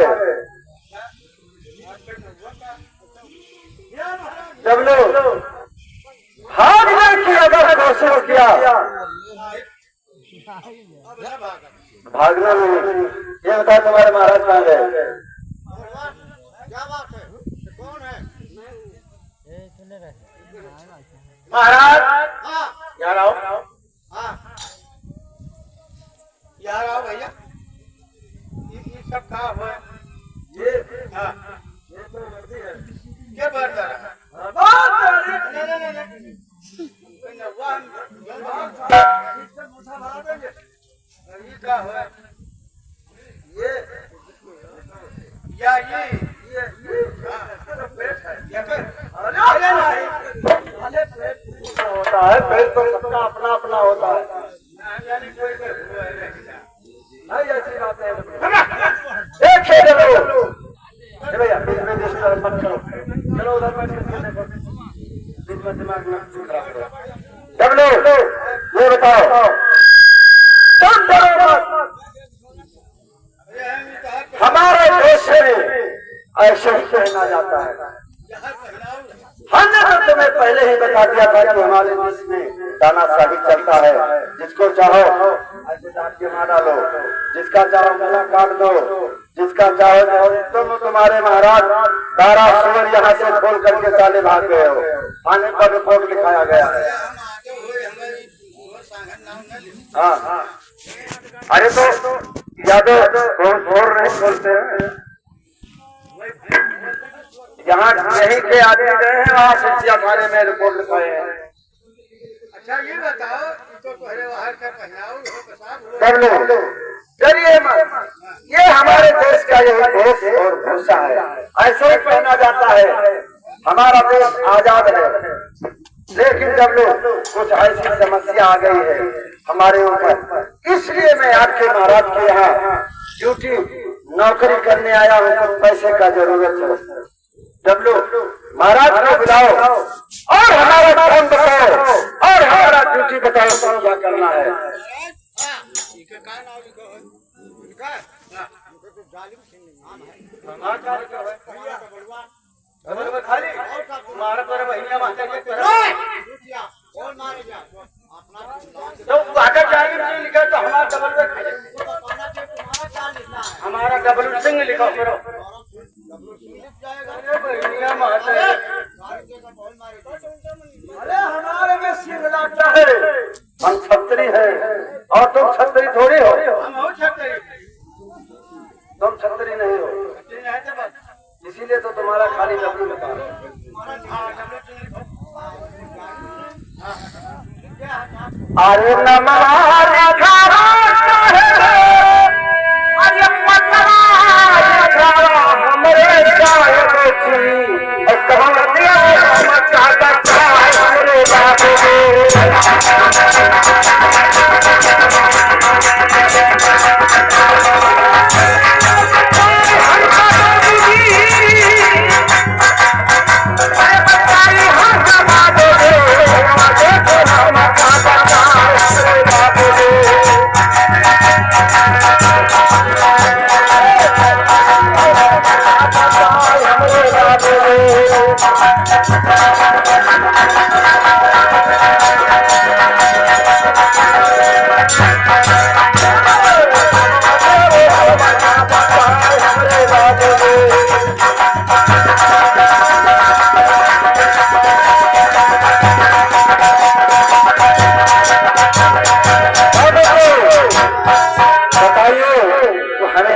है। जब लोग भागने की अगर कोशिश किया, भागना नहीं, ये बताओ तुम्हारे महाराज कहाँ गए? क्या बात है? कौन है महाराज? यार आओ, यार आओ भैया। ये सब कहा हुआ है? ये तो वर्दी है। क्या वर्दी है? ये क्या हुआ? ये पेट है। होता है, पेट तो सबका अपना अपना होता है। ऐसी बात है। एक है भैया, बीच में डिस्टर्ब मत करो। चलो उधर बैठ के बीच में दिमाग में खराब करो। जब लोग ये बताओ, तुम डरो मत। हमारे देश में ऐसे ही कहना जाता है। हमने तो तुम्हें पहले ही बता दिया था कि हमारे देश में तानाशाही चलता है। जिसको चाहो ऐसे डांट के मार डालो, जिसका चाहो गला काट दो, जिसका चाहो तुम। तुम्हारे महाराज तारा सुवर यहाँ से खोल करके साले भाग गए हो। आने पर रिपोर्ट लिखाया गया है। हाँ, अरे तो यादव जोर नहीं बोलते हैं। यहाँ यहीं के आदमी गए हैं, वहाँ सिंचिया थाने में रिपोर्ट लिखाए हैं। अच्छा ये बताओ, तो बाहर का पहनाओ कर लो, डरिए मत। ये हमारे देश का यही देश और भूषा है, ऐसे ही पहना जाता है। हमारा देश आजाद है। लेकिन जब लोग कुछ ऐसी समस्या आ गई है हमारे ऊपर, इसलिए मैं आपके महाराज के यहाँ ड्यूटी नौकरी करने आया हूँ। कुछ पैसे का जरूरत है। जब लोग महाराज को बुलाओ और हमारा काम बताओ और हमारा ड्यूटी बताओ, तो क्या करना है। खाली तो जाएंगे लिखा तो हमारा डबल हमारा डबल सिंह लिखा करो। अरे हमारे में सिंह लगता है। हम छतरी है और तुम छतरी थोड़ी हो। तुम छतरी नहीं हो, इसीलिए तो तुम्हारा खाली डबल बता रहा हूं। अरे नमारे खारा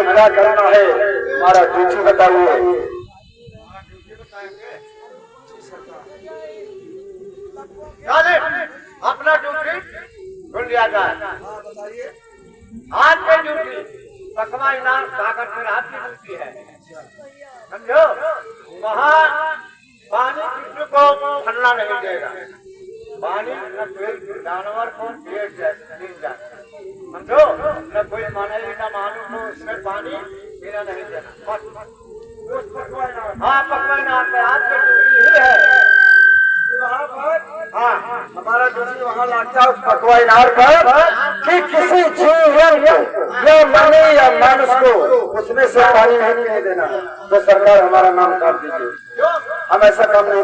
हमारे साहेब करना है, हमारा ड्यूटी बताइए। अपना ड्यूटी ढूंढ लिया जाए। आज की ड्यूटी पकवा इनाम कागज में हाथ की ड्यूटी है, समझो। वहाँ पानी किसी को ठंडा नहीं देगा। पानी न जानवर को पेट जाए, समझो। न कोई माने न मालूम हो, इसमें पानी पीना नहीं देना। हाँ, पकवा इनाम पे आज की ड्यूटी ही है। हाँ, हमारा ड्यूटी वहाँ लगता है उस पकवा इनार पर कि किसी जीवन या मनी या मानुष को उसमें से पानी नहीं पीने देना, तो सरकार हमारा नाम काट दीजिए। हम ऐसा काम नहीं